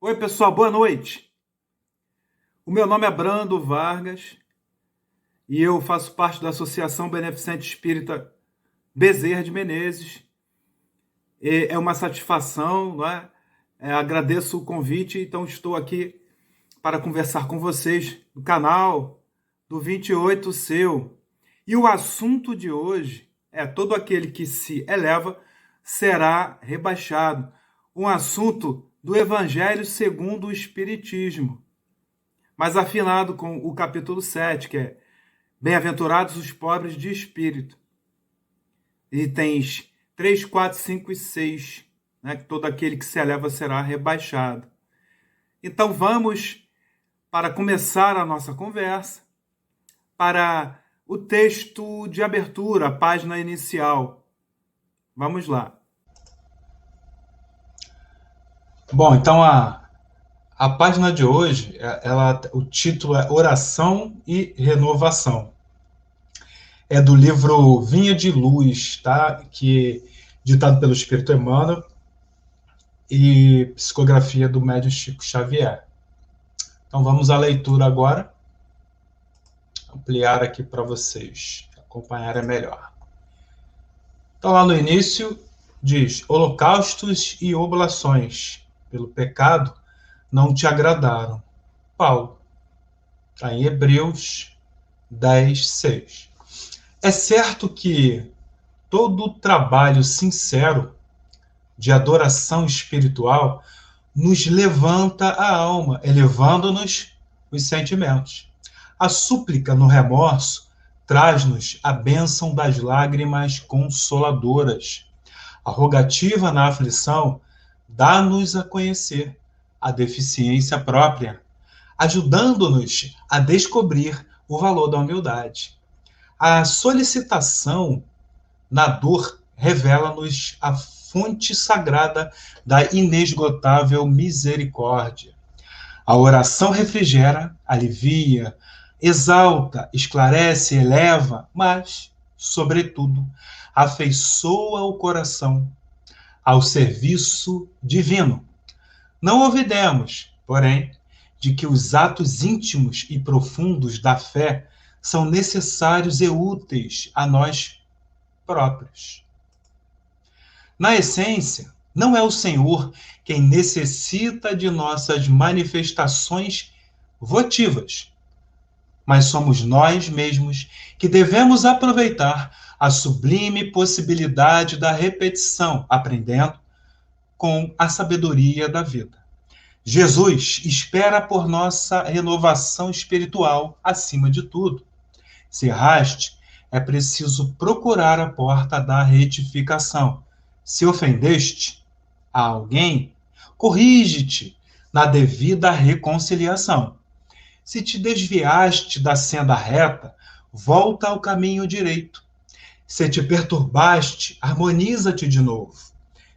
Oi, pessoal, boa noite. O meu nome é Brando Vargas e eu faço parte da Associação Beneficente Espírita Bezerra de Menezes. É uma satisfação, não é? Agradeço o convite, então estou aqui para conversar com vocês no canal do 28 Seu. E o assunto de hoje é: todo aquele que se eleva será rebaixado. Um assunto do Evangelho segundo o Espiritismo, mas afinado com o capítulo 7, que é Bem-aventurados os pobres de espírito. Itens 3, 4, 5 e 6, né? Que todo aquele que se eleva será rebaixado. Então vamos, para começar a nossa conversa, para o texto de abertura, a página inicial. Vamos lá. Bom, então a página de hoje, o título é Oração e Renovação. É do livro Vinha de Luz, tá? Ditado pelo Espírito Emmanuel e psicografia do médium Chico Xavier. Então vamos à leitura agora. Ampliar aqui para vocês acompanharem melhor. Então lá no início diz: holocaustos e oblações pelo pecado não te agradaram. Paulo. Está em Hebreus 10, 6. É certo que todo trabalho sincero de adoração espiritual nos levanta a alma, elevando-nos os sentimentos. A súplica no remorso traz-nos a bênção das lágrimas consoladoras. A rogativa na aflição dá-nos a conhecer a deficiência própria, ajudando-nos a descobrir o valor da humildade. A solicitação na dor revela-nos a fonte sagrada da inesgotável misericórdia. A oração refrigera, alivia, exalta, esclarece, eleva, mas, sobretudo, afeiçoa o coração ao serviço divino. Não olvidemos, porém, de que os atos íntimos e profundos da fé são necessários e úteis a nós próprios. Na essência, não é o Senhor quem necessita de nossas manifestações votivas, mas somos nós mesmos que devemos aproveitar a sublime possibilidade da repetição, aprendendo com a sabedoria da vida. Jesus espera por nossa renovação espiritual acima de tudo. Se erraste, é preciso procurar a porta da retificação. Se ofendeste a alguém, corrige-te na devida reconciliação. Se te desviaste da senda reta, volta ao caminho direito. Se te perturbaste, harmoniza-te de novo.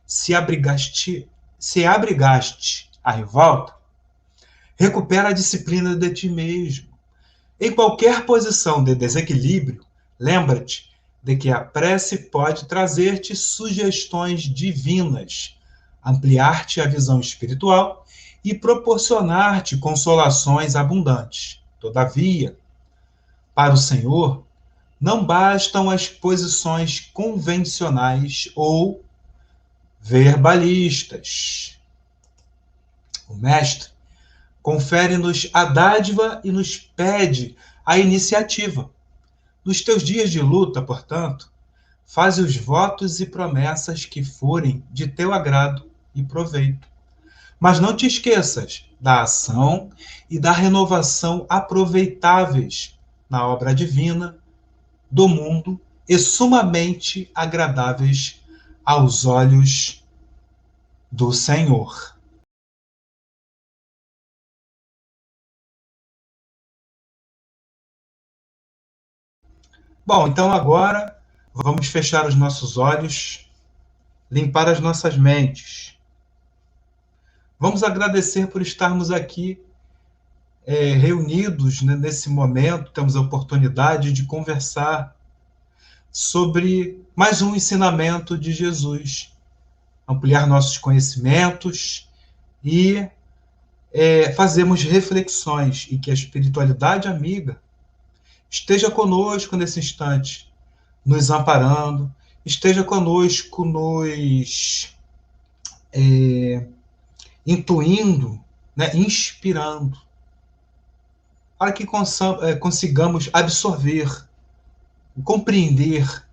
Se abrigaste a revolta, recupera a disciplina de ti mesmo. Em qualquer posição de desequilíbrio, lembra-te de que a prece pode trazer-te sugestões divinas, ampliar-te a visão espiritual e proporcionar-te consolações abundantes. Todavia, para o Senhor, não bastam as posições convencionais ou verbalistas. O Mestre confere-nos a dádiva e nos pede a iniciativa. Nos teus dias de luta, portanto, faze os votos e promessas que forem de teu agrado e proveito. Mas não te esqueças da ação e da renovação aproveitáveis na obra divina, do mundo e sumamente agradáveis aos olhos do Senhor. Bom, então agora vamos fechar os nossos olhos, limpar as nossas mentes. Vamos agradecer por estarmos aqui reunidos, né, nesse momento. Temos a oportunidade de conversar sobre mais um ensinamento de Jesus, ampliar nossos conhecimentos e fazermos reflexões e que a espiritualidade amiga esteja conosco nesse instante, nos amparando, esteja conosco, nos intuindo, né, inspirando, para que consigamos absorver, compreender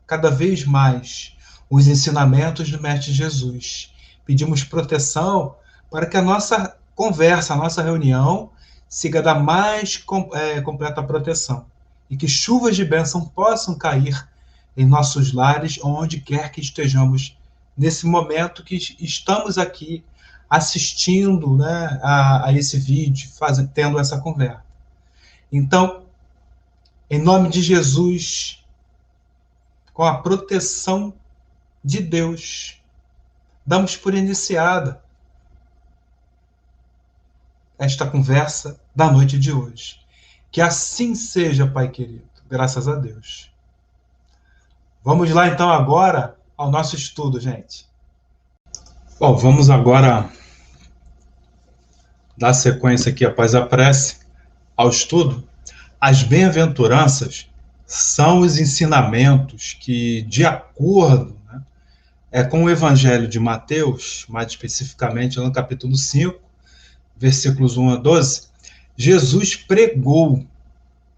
cada vez mais os ensinamentos do Mestre Jesus. Pedimos proteção para que a nossa conversa, a nossa reunião, siga da mais completa proteção e que chuvas de bênção possam cair em nossos lares, onde quer que estejamos nesse momento que estamos aqui assistindo, né, a esse vídeo, tendo essa conversa. Então, em nome de Jesus, com a proteção de Deus, damos por iniciada esta conversa da noite de hoje. Que assim seja, Pai querido, graças a Deus. Vamos lá, então, agora ao nosso estudo, gente. Bom, vamos agora dar sequência aqui, após a prece, ao estudo. As bem-aventuranças são os ensinamentos que, de acordo, né, com o Evangelho de Mateus, mais especificamente no capítulo 5, versículos 1 a 12, Jesus pregou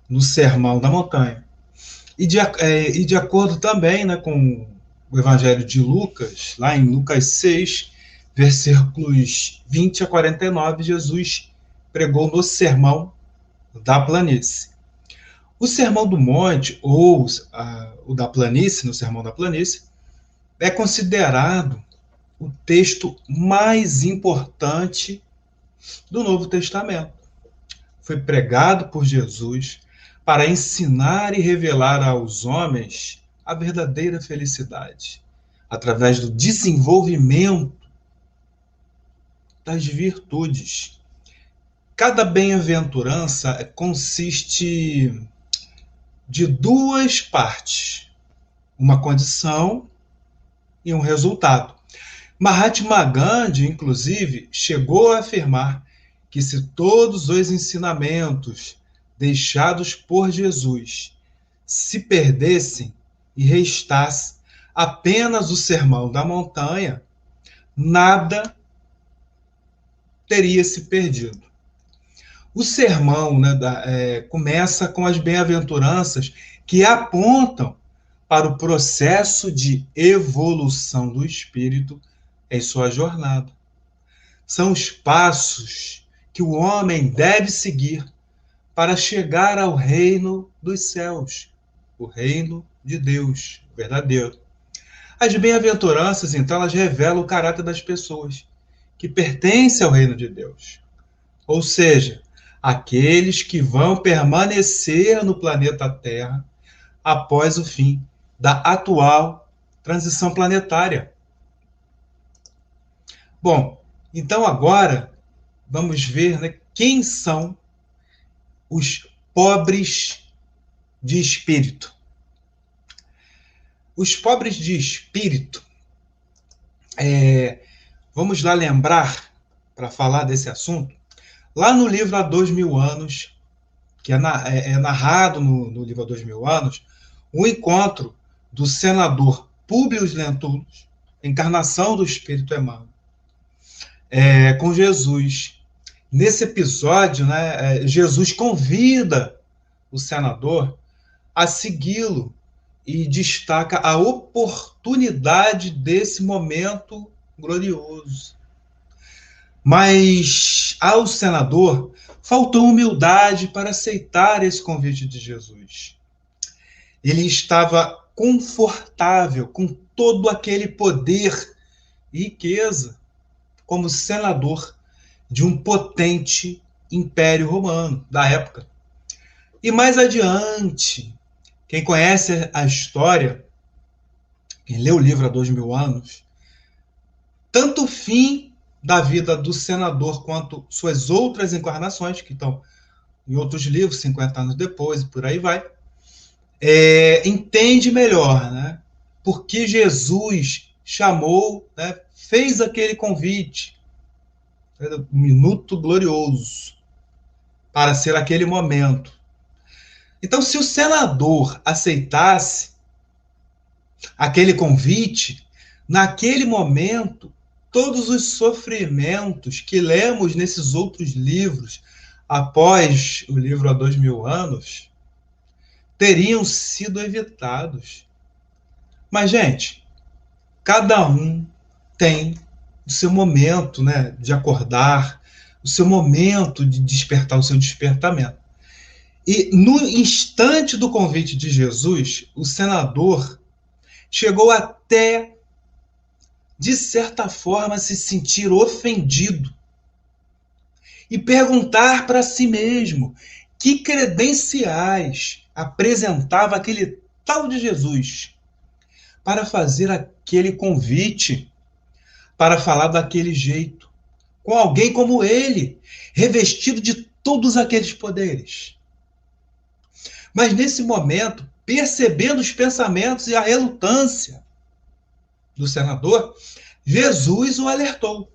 no Sermão da Montanha. E de acordo também, né, com o Evangelho de Lucas, lá em Lucas 6, versículos 20 a 49, Jesus pregou no Sermão da Planície. O Sermão do Monte, ou o da Planície, no Sermão da Planície, é considerado o texto mais importante do Novo Testamento. Foi pregado por Jesus para ensinar e revelar aos homens a verdadeira felicidade, através do desenvolvimento das virtudes. Cada bem-aventurança consiste de duas partes, uma condição e um resultado. Mahatma Gandhi, inclusive, chegou a afirmar que se todos os ensinamentos deixados por Jesus se perdessem e restasse apenas o Sermão da Montanha, nada teria se perdido. O sermão, né, começa com as bem-aventuranças que apontam para o processo de evolução do espírito em sua jornada. São os passos que o homem deve seguir para chegar ao reino dos céus, o reino de Deus verdadeiro. As bem-aventuranças, então, elas revelam o caráter das pessoas que pertencem ao reino de Deus. Ou seja, aqueles que vão permanecer no planeta Terra após o fim da atual transição planetária. Bom, então agora vamos ver, né, quem são os pobres de espírito. Os pobres de espírito, vamos lá lembrar, para falar desse assunto, lá no livro Há 2000 anos, que é narrado no livro Há 2000 anos, o encontro do senador Públio Lentulus, encarnação do Espírito Emmanuel, com Jesus. Nesse episódio, né, Jesus convida o senador a segui-lo e destaca a oportunidade desse momento glorioso. Mas ao senador faltou humildade para aceitar esse convite de Jesus. Ele estava confortável com todo aquele poder e riqueza como senador de um potente império romano da época. E mais adiante, quem conhece a história, quem lê o livro Há 2000 anos, tanto o fim da vida do senador quanto suas outras encarnações, que estão em outros livros, 50 anos depois e por aí vai, entende melhor, né, porque Jesus chamou, né, fez aquele convite Um minuto glorioso para ser aquele momento. Então, se o senador aceitasse aquele convite, naquele momento, todos os sofrimentos que lemos nesses outros livros, após o livro Há 2000 anos, teriam sido evitados. Mas, gente, cada um tem o seu momento, né, de acordar, o seu momento de despertar, o seu despertamento. E no instante do convite de Jesus, o senador chegou até, de certa forma, se sentir ofendido e perguntar para si mesmo que credenciais apresentava aquele tal de Jesus para fazer aquele convite, para falar daquele jeito, com alguém como ele, revestido de todos aqueles poderes. Mas nesse momento, percebendo os pensamentos e a relutância do senador, Jesus o alertou,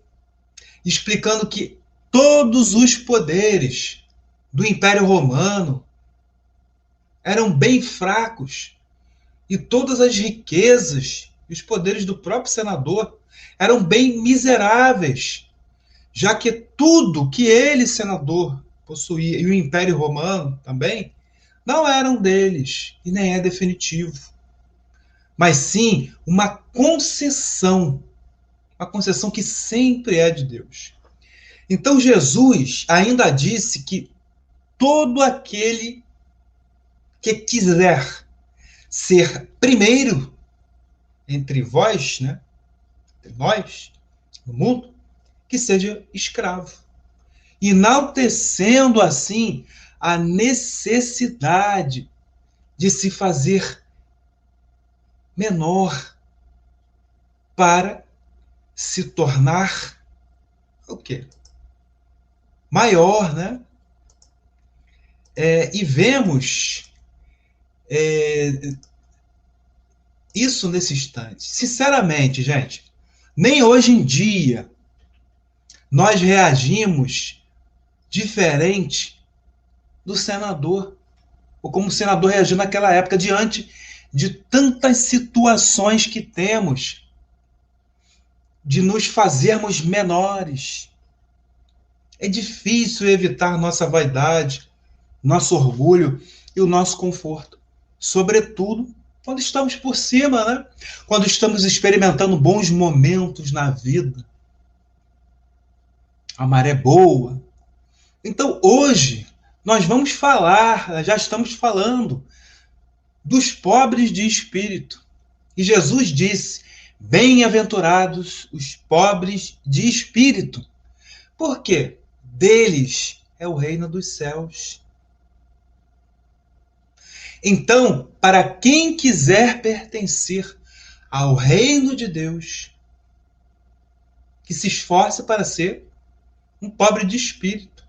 explicando que todos os poderes do Império Romano eram bem fracos e todas as riquezas e os poderes do próprio senador eram bem miseráveis, já que tudo que ele, senador, possuía, e o Império Romano também, não eram deles e nem é definitivo, mas sim uma concessão que sempre é de Deus. Então Jesus ainda disse que todo aquele que quiser ser primeiro entre vós, né, entre nós, no mundo, que seja escravo, enaltecendo assim a necessidade de se fazer menor para se tornar o quê? Maior, né? E vemos isso nesse instante. Sinceramente, gente, nem hoje em dia nós reagimos diferente do senador, ou como o senador reagiu naquela época, diante de tantas situações que temos de nos fazermos menores. É difícil evitar nossa vaidade, nosso orgulho e o nosso conforto. Sobretudo quando estamos por cima, né? Quando estamos experimentando bons momentos na vida. A maré boa. Então, hoje, nós vamos falar, já estamos falando, dos pobres de espírito. E Jesus disse: bem-aventurados os pobres de espírito. Por quê? Deles é o reino dos céus. Então, para quem quiser pertencer ao reino de Deus, que se esforce para ser um pobre de espírito.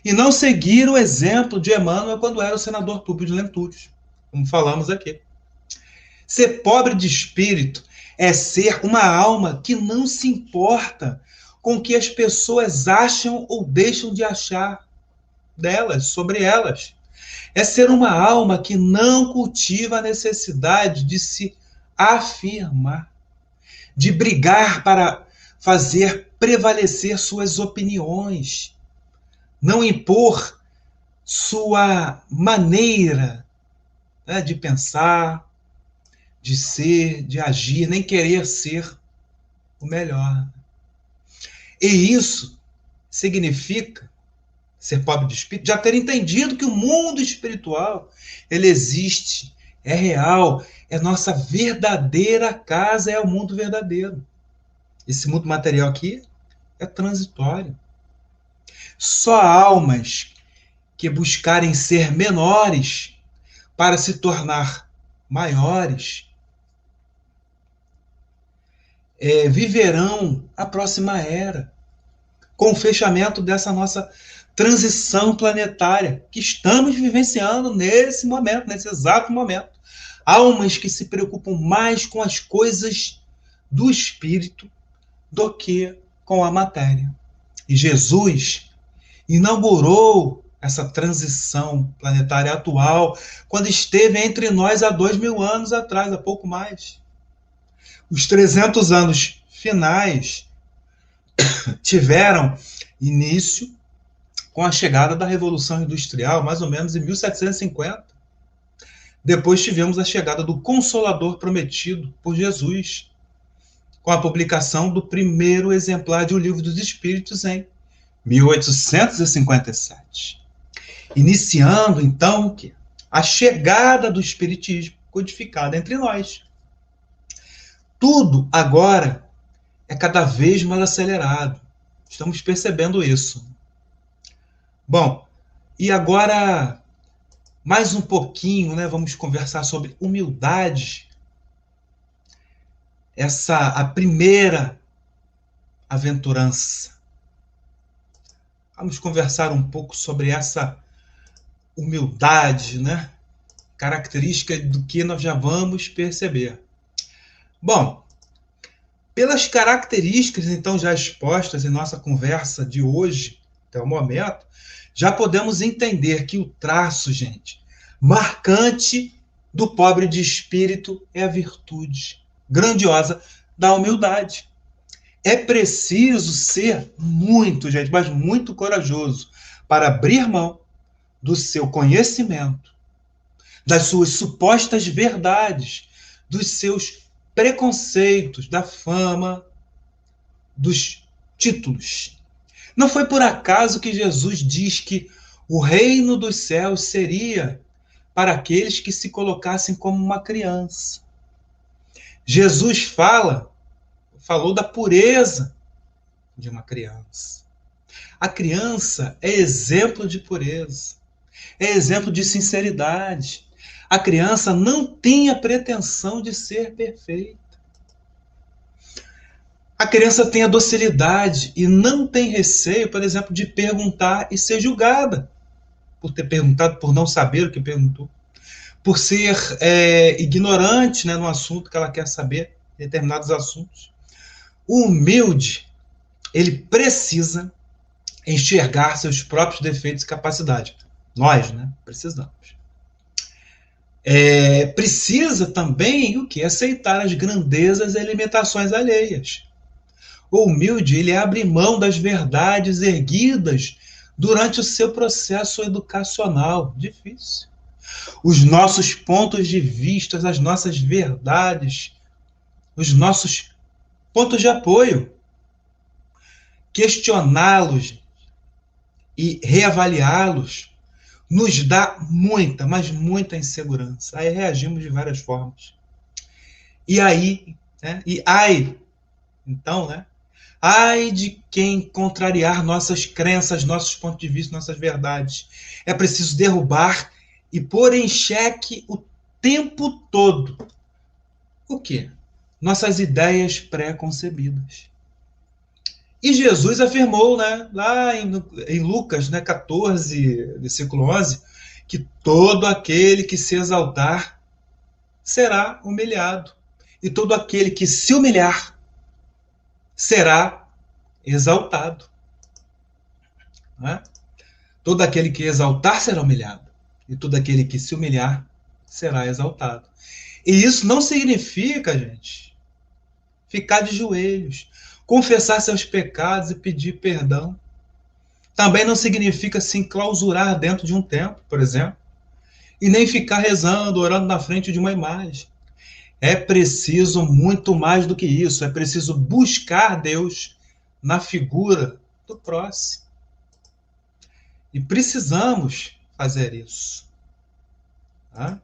E não seguir o exemplo de Emmanuel quando era o senador Públio de Lentulus, como falamos aqui. Ser pobre de espírito é ser uma alma que não se importa com o que as pessoas acham ou deixam de achar delas, sobre elas. É ser uma alma que não cultiva a necessidade de se afirmar, de brigar para fazer prevalecer suas opiniões, não impor sua maneira, né, de pensar, de ser, de agir, nem querer ser o melhor. E isso significa ser pobre de espírito, já ter entendido que o mundo espiritual, ele existe, é real, é nossa verdadeira casa, é o mundo verdadeiro. Esse mundo material aqui é transitório. Só almas que buscarem ser menores para se tornar maiores viverão a próxima era, com o fechamento dessa nossa transição planetária que estamos vivenciando nesse momento, nesse exato momento. Almas que se preocupam mais com as coisas do espírito do que com a matéria. E Jesus inaugurou essa transição planetária atual quando esteve entre nós há 2000 anos atrás, há pouco mais. Os 300 anos finais tiveram início com a chegada da Revolução Industrial, mais ou menos em 1750. Depois tivemos a chegada do Consolador prometido por Jesus, com a publicação do primeiro exemplar de O Livro dos Espíritos em 1857. Iniciando, então, a chegada do Espiritismo codificada entre nós. Tudo agora é cada vez mais acelerado. Estamos percebendo isso. Bom, e agora, mais um pouquinho, né, vamos conversar sobre humildade. A primeira aventurança. Vamos conversar um pouco sobre essa humildade, né? Característica do que nós já vamos perceber. Bom, pelas características, então, já expostas em nossa conversa de hoje, até o momento, já podemos entender que o traço, gente, marcante do pobre de espírito é a virtude grandiosa da humildade. É preciso ser muito, gente, mas muito corajoso para abrir mão do seu conhecimento, das suas supostas verdades, dos seus preconceitos, da fama, dos títulos. Não foi por acaso que Jesus diz que o reino dos céus seria para aqueles que se colocassem como uma criança. Jesus falou da pureza de uma criança. A criança é exemplo de pureza, é exemplo de sinceridade. A criança não tem a pretensão de ser perfeita. A criança tem a docilidade e não tem receio, por exemplo, de perguntar e ser julgada por ter perguntado, por não saber o que perguntou, por ser ignorante, né, no assunto que ela quer saber, determinados assuntos. O humilde, ele precisa enxergar seus próprios defeitos e capacidades. Nós, né, precisamos. Precisa também o que? Aceitar as grandezas e limitações alheias. O humilde, ele abre mão das verdades erguidas durante o seu processo educacional. Difícil. Os nossos pontos de vista, as nossas verdades, os nossos pontos de apoio. Questioná-los e reavaliá-los nos dá muita, mas muita insegurança. Aí reagimos de várias formas. E aí, né? Então, né? Ai de quem contrariar nossas crenças, nossos pontos de vista, nossas verdades. É preciso derrubar e pôr em xeque o tempo todo. O quê? Nossas ideias pré-concebidas. E Jesus afirmou, né, lá em Lucas, né, 14, versículo 11, que todo aquele que se exaltar será humilhado. E todo aquele que se humilhar será exaltado. Né? Todo aquele que exaltar será humilhado. E todo aquele que se humilhar será exaltado. E isso não significa, gente, ficar de joelhos, confessar seus pecados e pedir perdão. Também não significa se enclausurar dentro de um templo, por exemplo, e nem ficar rezando, orando na frente de uma imagem. É preciso muito mais do que isso. É preciso buscar Deus na figura do próximo. E precisamos fazer isso. Tá?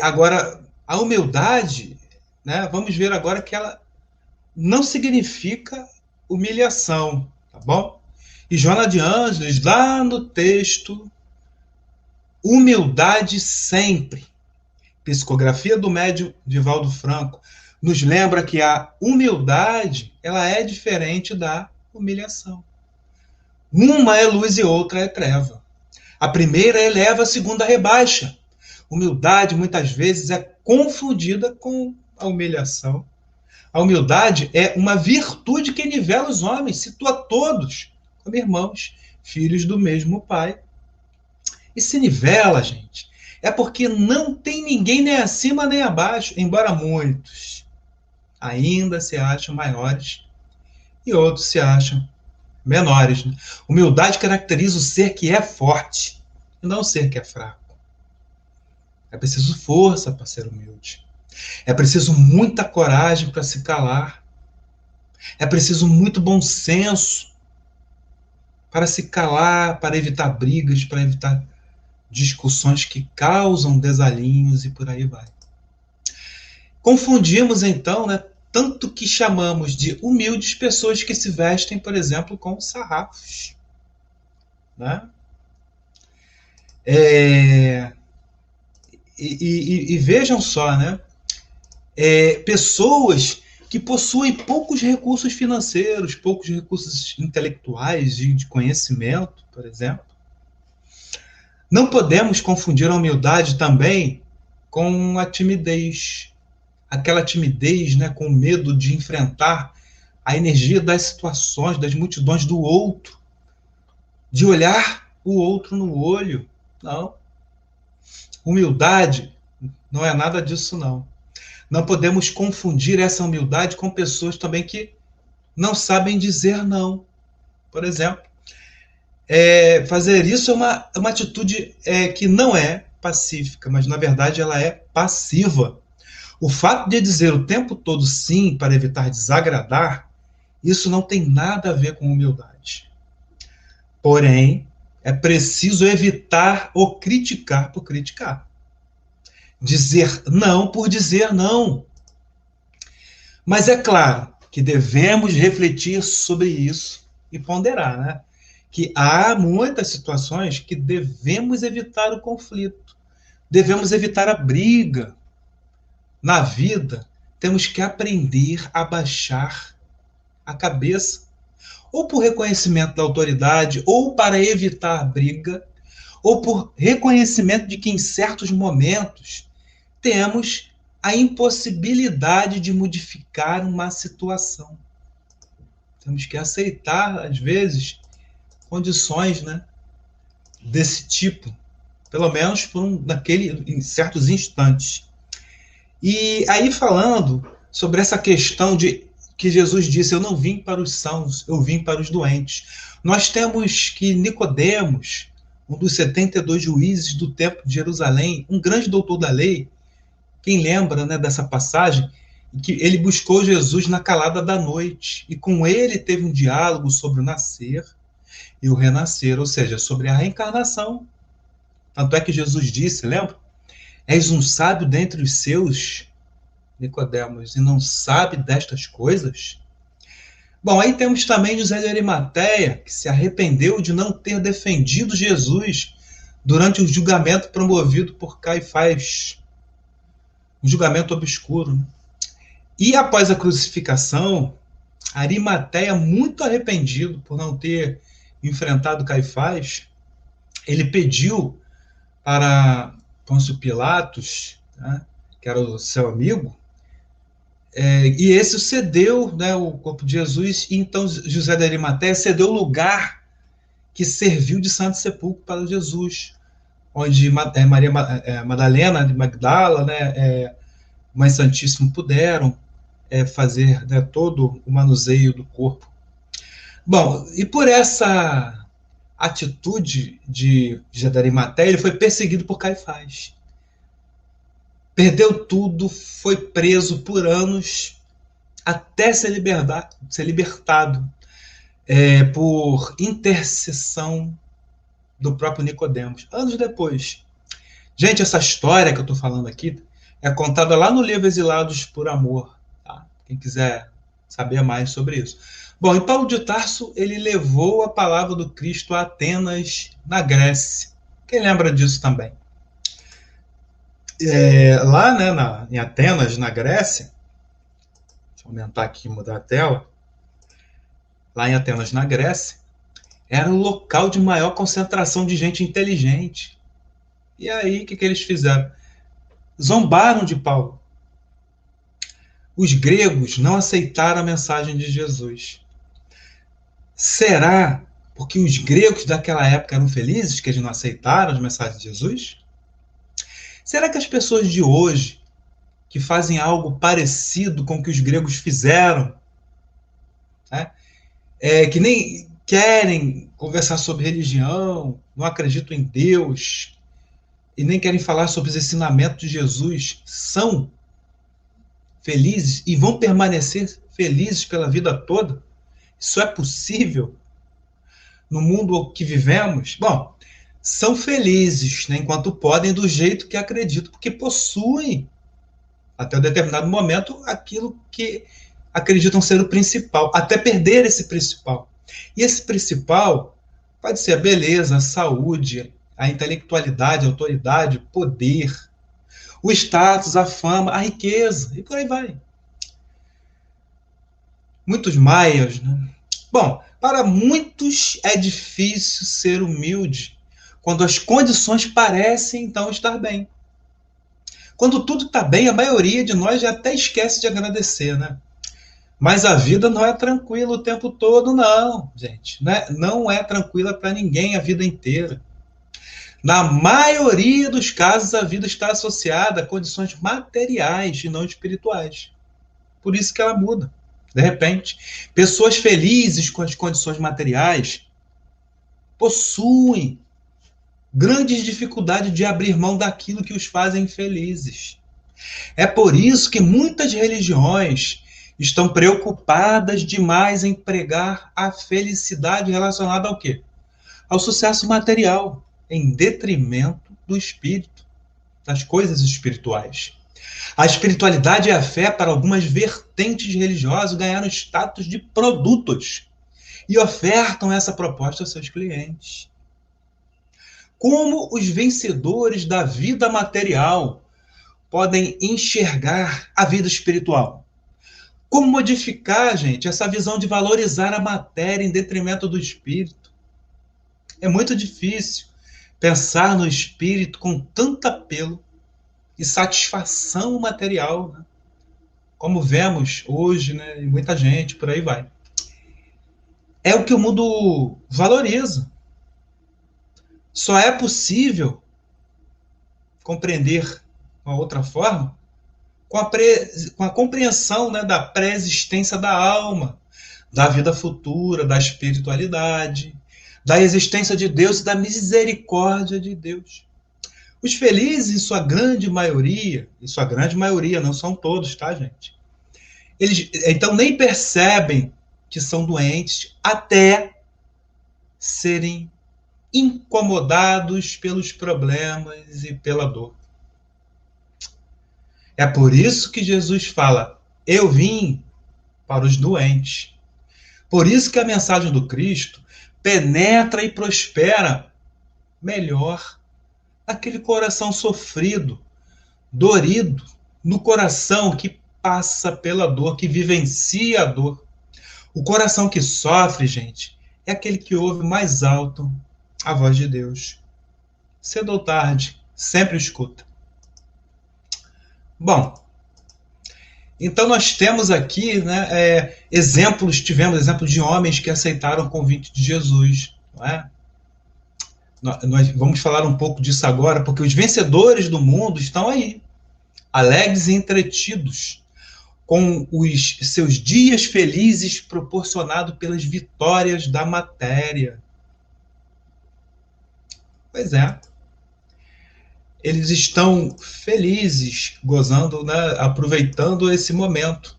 Agora, a humildade, né, vamos ver agora que ela não significa humilhação, tá bom? E Joana de Ângeles, lá no texto, humildade sempre, psicografia do médium Divaldo Franco, nos lembra que a humildade, ela é diferente da humilhação. Uma é luz e outra é treva. A primeira eleva, a segunda rebaixa. Humildade, muitas vezes, é confundida com a humilhação. A humildade é uma virtude que nivela os homens, situa todos como irmãos, filhos do mesmo Pai. E se nivela, gente, é porque não tem ninguém nem acima nem abaixo, embora muitos ainda se acham maiores e outros se acham menores. Né? Humildade caracteriza o ser que é forte e não o ser que é fraco. É preciso força para ser humilde. É preciso muita coragem para se calar. É preciso muito bom senso para se calar, para evitar brigas, para evitar discussões que causam desalinhos e por aí vai. Confundimos, então, né, tanto que chamamos de humildes pessoas que se vestem, por exemplo, com sarrafos. Né? E vejam só, né? Pessoas que possuem poucos recursos financeiros, poucos recursos intelectuais, de conhecimento, por exemplo. Não podemos confundir a humildade também com a timidez. Aquela timidez, né, com medo de enfrentar a energia das situações, das multidões do outro, de olhar o outro no olho. Não. Humildade não é nada disso, não. Não podemos confundir essa humildade com pessoas também que não sabem dizer não. Por exemplo, fazer isso é uma atitude que não é pacífica, mas na verdade ela é passiva. O fato de dizer o tempo todo sim para evitar desagradar, isso não tem nada a ver com humildade. Porém, é preciso evitar o criticar por criticar. Dizer não por dizer não. Mas é claro que devemos refletir sobre isso e ponderar, né? Que há muitas situações que devemos evitar o conflito, devemos evitar a briga. Na vida, temos que aprender a baixar a cabeça, ou por reconhecimento da autoridade, ou para evitar briga, ou por reconhecimento de que em certos momentos temos a impossibilidade de modificar uma situação. Temos que aceitar, às vezes, condições, né, desse tipo, pelo menos em certos instantes. E aí falando sobre essa questão de que Jesus disse, eu não vim para os sãos, eu vim para os doentes. Nós temos que Nicodemos, um dos 72 juízes do templo de Jerusalém, um grande doutor da lei, quem lembra, né, dessa passagem, que ele buscou Jesus na calada da noite, e com ele teve um diálogo sobre o nascer e o renascer, ou seja, sobre a reencarnação. Tanto é que Jesus disse, lembra? És um sábio dentre os seus, Nicodemos, e não sabe destas coisas? Bom, aí temos também José de Arimateia, que se arrependeu de não ter defendido Jesus durante o julgamento promovido por Caifás, um julgamento obscuro. Né? E após a crucificação, Arimateia, muito arrependido por não ter enfrentado Caifás, ele pediu para Pôncio Pilatos, né, que era o seu amigo, e esse cedeu, né, o corpo de Jesus, e então José de Arimateia cedeu o lugar que serviu de santo sepulcro para Jesus, onde Maria Madalena de Magdala, né, Mãe Santíssima puderam fazer, né, todo o manuseio do corpo. Bom, e por essa atitude de José de Arimateia, ele foi perseguido por Caifás. Perdeu tudo, foi preso por anos, até ser libertado por intercessão do próprio Nicodemos, anos depois. Gente, essa história que eu estou falando aqui é contada lá no livro Exilados por Amor, tá? Quem quiser saber mais sobre isso. Bom, e Paulo de Tarso, ele levou a palavra do Cristo a Atenas, na Grécia. Quem lembra disso também? Lá, né, em Atenas, na Grécia, deixa eu aumentar aqui e mudar a tela. Lá em Atenas, na Grécia, era o local de maior concentração de gente inteligente. E aí, o que eles fizeram? Zombaram de Paulo. os gregos não aceitaram a mensagem de Jesus. Será porque os gregos daquela época eram felizes que eles não aceitaram a mensagem de Jesus? Será que as pessoas de hoje, que fazem algo parecido com o que os gregos fizeram, né, que nem querem conversar sobre religião, não acreditam em Deus, e nem querem falar sobre os ensinamentos de Jesus, são felizes e vão permanecer felizes pela vida toda? Isso é possível no mundo que vivemos? Bom, são felizes, né, enquanto podem, do jeito que acreditam, porque possuem, até um determinado momento, aquilo que acreditam ser o principal, até perder esse principal. E esse principal pode ser a beleza, a saúde, a intelectualidade, a autoridade, o poder, o status, a fama, a riqueza, e por aí vai. Muitos maias, né? Bom, para muitos é difícil ser humilde quando as condições parecem então estar bem. Quando tudo está bem, a maioria de nós já até esquece de agradecer, né? Mas a vida não é tranquila o tempo todo, não, gente. Né? Não é tranquila para ninguém a vida inteira. Na maioria dos casos, a vida está associada a condições materiais e não espirituais. Por isso que ela muda. De repente, pessoas felizes com as condições materiais possuem grandes dificuldades de abrir mão daquilo que os fazem felizes. É por isso que muitas religiões estão preocupadas demais em pregar a felicidade relacionada ao quê? Ao sucesso material, em detrimento do espírito, das coisas espirituais. A espiritualidade e a fé, para algumas vertentes religiosas, ganharam status de produtos e ofertam essa proposta aos seus clientes. Como os vencedores da vida material podem enxergar a vida espiritual? Como modificar, gente, essa visão de valorizar a matéria em detrimento do espírito? É muito difícil pensar no espírito com tanto apelo e satisfação material, né? Como vemos hoje, né, em muita gente, por aí vai. É o que o mundo valoriza. Só é possível compreender uma outra forma com a compreensão, né, da pré-existência da alma, da vida futura, da espiritualidade, da existência de Deus e da misericórdia de Deus. Os felizes, em sua grande maioria, não são todos, tá, gente? Eles, então, nem percebem que são doentes até serem incomodados pelos problemas e pela dor. É por isso que Jesus fala: eu vim para os doentes. Por isso que a mensagem do Cristo penetra e prospera melhor naquele coração sofrido, dorido, no coração que passa pela dor, que vivencia a dor. O coração que sofre, gente, é aquele que ouve mais alto a voz de Deus. Cedo ou tarde, sempre escuta. Bom, então nós temos aqui, né, tivemos exemplos de homens que aceitaram o convite de Jesus, não é? Nós vamos falar um pouco disso agora, porque os vencedores do mundo estão aí, alegres e entretidos, com os seus dias felizes proporcionados pelas vitórias da matéria. Pois é. Eles estão felizes, gozando, né, aproveitando esse momento.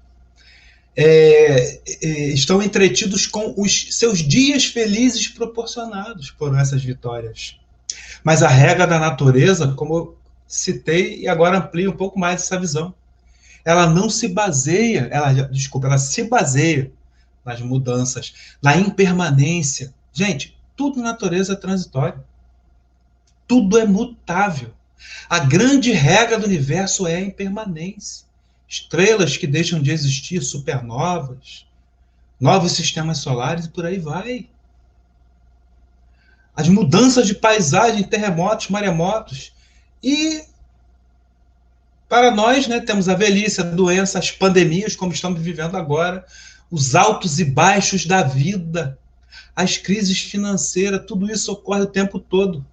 Estão entretidos com os seus dias felizes proporcionados por essas vitórias. Mas a regra da natureza, como eu citei, e agora amplio um pouco mais essa visão, ela se baseia nas mudanças, na impermanência. Gente, tudo na natureza é transitório. Tudo é mutável. A grande regra do universo é a impermanência. Estrelas que deixam de existir, supernovas, novos sistemas solares e por aí vai. As mudanças de paisagem, terremotos, maremotos. E Para nós, né, temos a velhice, a doença, as pandemias, como estamos vivendo agora, os altos e baixos da vida, as crises financeiras, tudo isso ocorre o tempo todo.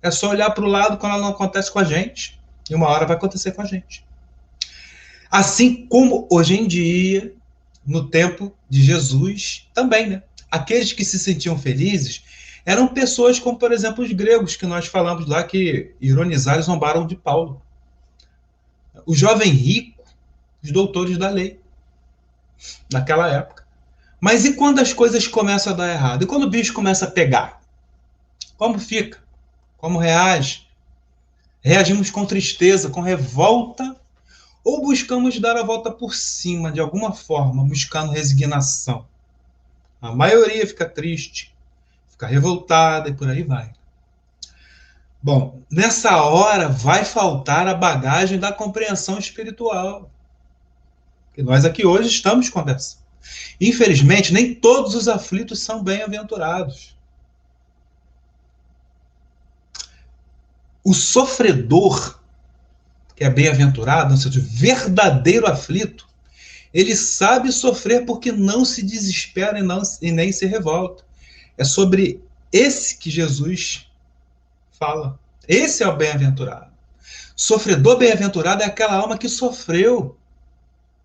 É só olhar para o lado quando ela não acontece com a gente. E uma hora vai acontecer com a gente. Assim como hoje em dia, no tempo de Jesus, também, né? Aqueles que se sentiam felizes eram pessoas como, por exemplo, os gregos, que nós falamos lá, que ironizaram e zombaram de Paulo. O jovem rico, os doutores da lei, naquela época. Mas e quando as coisas começam a dar errado? E quando o bicho começa a pegar? Como fica? Como reage? Reagimos com tristeza, com revolta, ou buscamos dar a volta por cima, de alguma forma, buscando resignação? A maioria fica triste, fica revoltada e por aí vai. Bom, nessa hora vai faltar a bagagem da compreensão espiritual, que nós aqui hoje estamos conversando. Infelizmente, nem todos os aflitos são bem-aventurados. O sofredor, que é bem-aventurado, no sentido verdadeiro aflito, ele sabe sofrer porque não se desespera e nem se revolta. É sobre esse que Jesus fala. Esse é o bem-aventurado. Sofredor bem-aventurado é aquela alma que sofreu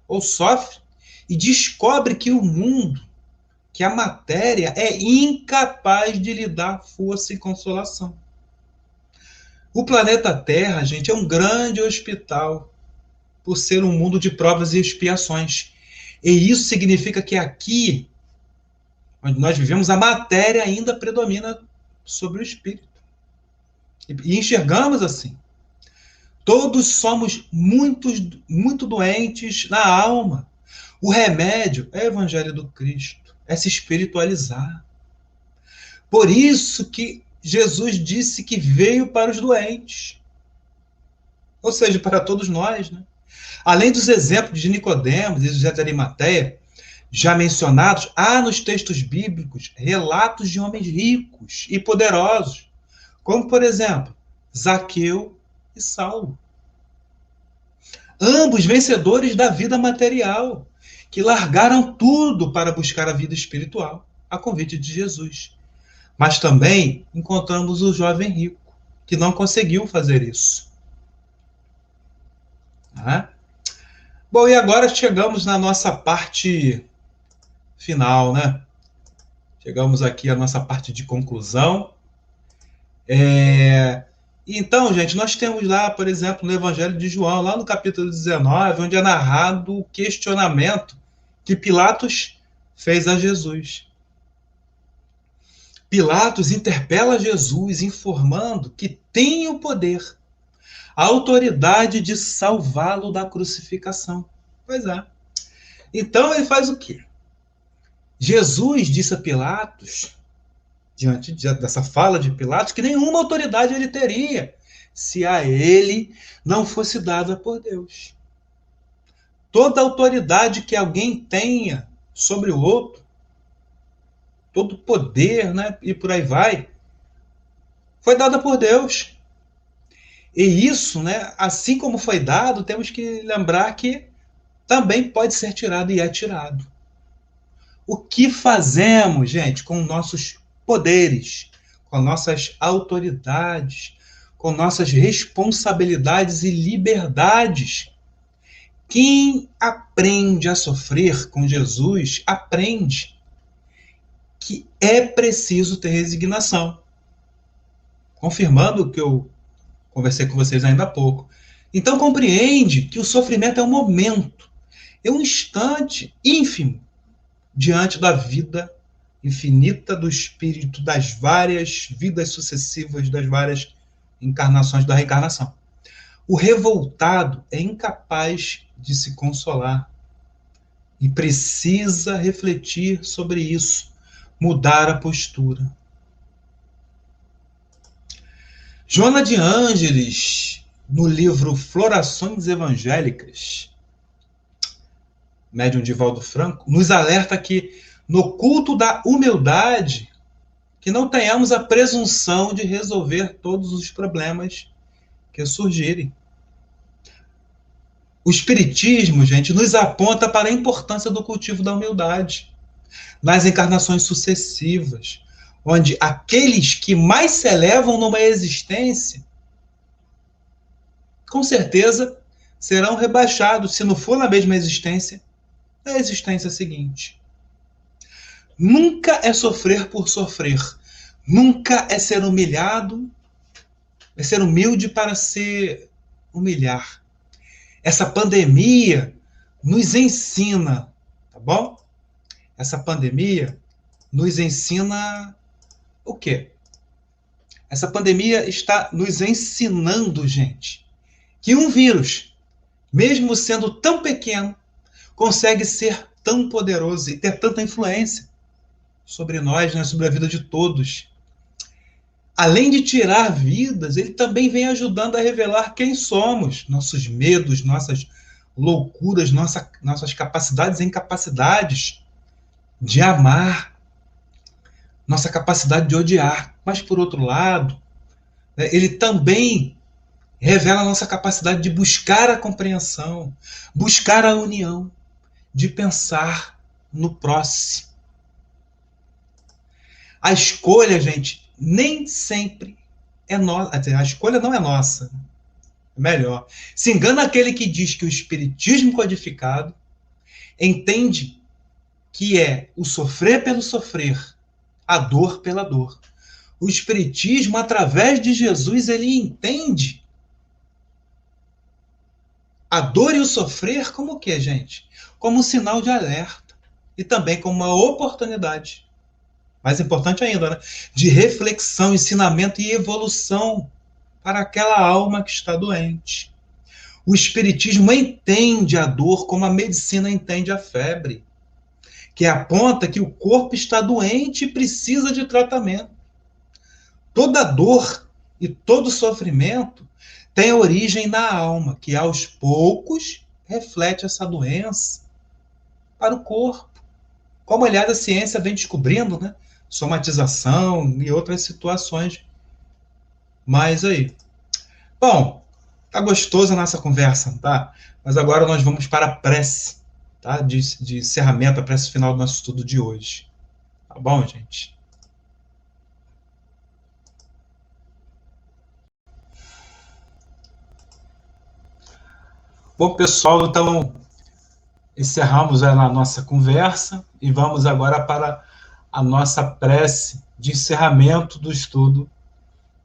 ou sofre e descobre que o mundo, que a matéria é incapaz de lhe dar força e consolação. O planeta Terra, gente, é um grande hospital por ser um mundo de provas e expiações. E isso significa que aqui, onde nós vivemos, a matéria ainda predomina sobre o espírito. E enxergamos assim. Todos somos muito doentes na alma. O remédio é o Evangelho do Cristo, é se espiritualizar. Por isso que Jesus disse que veio para os doentes. Ou seja, para todos nós, né? Além dos exemplos de Nicodemos e José de Arimateia, já mencionados, há nos textos bíblicos relatos de homens ricos e poderosos, como, por exemplo, Zaqueu e Saulo. Ambos vencedores da vida material, que largaram tudo para buscar a vida espiritual, a convite de Jesus. Mas também encontramos o jovem rico, que não conseguiu fazer isso. Bom, e agora chegamos na nossa parte final, né? Chegamos aqui à nossa parte de conclusão. Então, gente, nós temos lá, por exemplo, no Evangelho de João, lá no capítulo 19, onde é narrado o questionamento que Pilatos fez a Jesus. Pilatos interpela Jesus, informando que tem o poder, a autoridade de salvá-lo da crucificação. Pois é. Então ele faz o quê? Jesus disse a Pilatos, diante dessa fala de Pilatos, que nenhuma autoridade ele teria se a ele não fosse dada por Deus. Toda autoridade que alguém tenha sobre o outro, todo poder, né, e por aí vai, foi dada por Deus. E isso, né, assim como foi dado, temos que lembrar que também pode ser tirado e é tirado. O que fazemos, gente, com nossos poderes, com nossas autoridades, com nossas responsabilidades e liberdades? Quem aprende a sofrer com Jesus, aprende que é preciso ter resignação. Confirmando o que eu conversei com vocês ainda há pouco. Então compreende que o sofrimento é um momento, é um instante ínfimo diante da vida infinita do Espírito, das várias vidas sucessivas, das várias encarnações da reencarnação. O revoltado é incapaz de se consolar e precisa refletir sobre isso, mudar a postura. Joana de Ângeles, no livro Florações Evangélicas, médium Divaldo Franco, nos alerta que, no culto da humildade, que não tenhamos a presunção de resolver todos os problemas que surgirem. O Espiritismo, gente, nos aponta para a importância do cultivo da humildade nas encarnações sucessivas, onde aqueles que mais se elevam numa existência, com certeza, serão rebaixados, se não for na mesma existência, na existência seguinte. Nunca é sofrer por sofrer. Nunca é ser humilhado, é ser humilde para se humilhar. Essa pandemia nos ensina, tá bom? Essa pandemia nos ensina o quê? Essa pandemia está nos ensinando, gente, que um vírus, mesmo sendo tão pequeno, consegue ser tão poderoso e ter tanta influência sobre nós, né, sobre a vida de todos. Além de tirar vidas, ele também vem ajudando a revelar quem somos, nossos medos, nossas loucuras, nossas capacidades e incapacidades de amar, nossa capacidade de odiar. Mas, por outro lado, né, ele também revela a nossa capacidade de buscar a compreensão, buscar a união, de pensar no próximo. A escolha, gente, nem sempre é nossa. A escolha não é nossa. Melhor. Se engana aquele que diz que o espiritismo codificado entende que é o sofrer pelo sofrer, a dor pela dor. O espiritismo, através de Jesus, ele entende a dor e o sofrer como o quê, gente? Como um sinal de alerta e também como uma oportunidade. Mais importante ainda, né? De reflexão, ensinamento e evolução para aquela alma que está doente. O espiritismo entende a dor como a medicina entende a febre, que aponta que o corpo está doente e precisa de tratamento. Toda dor e todo sofrimento tem origem na alma, que aos poucos reflete essa doença para o corpo. Como, aliás, a ciência vem descobrindo, né? Somatização e outras situações mais aí. Bom, tá gostosa a nossa conversa, tá? Mas agora nós vamos para a prece, tá? De encerramento, a prece final do nosso estudo de hoje. Tá bom, gente? Bom, pessoal, então encerramos a nossa conversa e vamos agora para a nossa prece de encerramento do estudo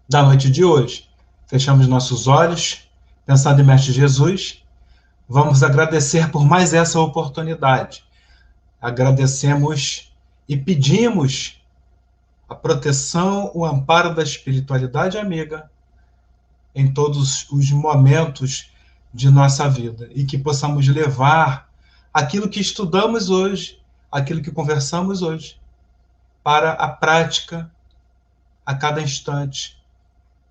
da noite de hoje. Fechamos nossos olhos, pensando em Mestre Jesus. Vamos agradecer por mais essa oportunidade. Agradecemos e pedimos a proteção, o amparo da espiritualidade amiga em todos os momentos de nossa vida e que possamos levar aquilo que estudamos hoje, aquilo que conversamos hoje, para a prática a cada instante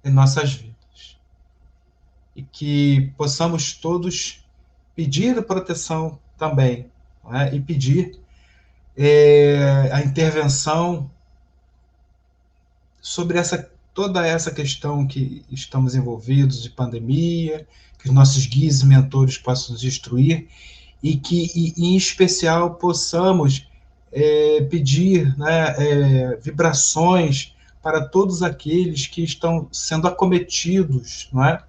em nossas vidas. E que possamos todos pedir proteção também, né? E pedir a intervenção sobre toda essa questão que estamos envolvidos de pandemia, que os nossos guias e mentores possam nos instruir e que, em especial, possamos pedir, né, vibrações para todos aqueles que estão sendo acometidos, não é,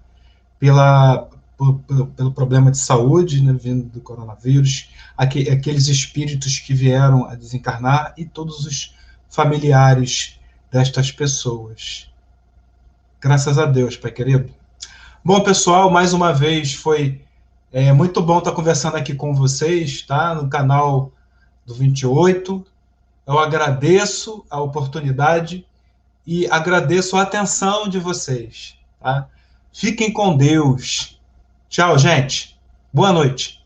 pelo problema de saúde, né, vindo do coronavírus, aqueles espíritos que vieram a desencarnar e todos os familiares destas pessoas. Graças a Deus, Pai querido. Bom, pessoal, mais uma vez foi muito bom estar conversando aqui com vocês, tá? No canal do 28. Eu agradeço a oportunidade e agradeço a atenção de vocês, tá? Fiquem com Deus. Tchau, gente. Boa noite.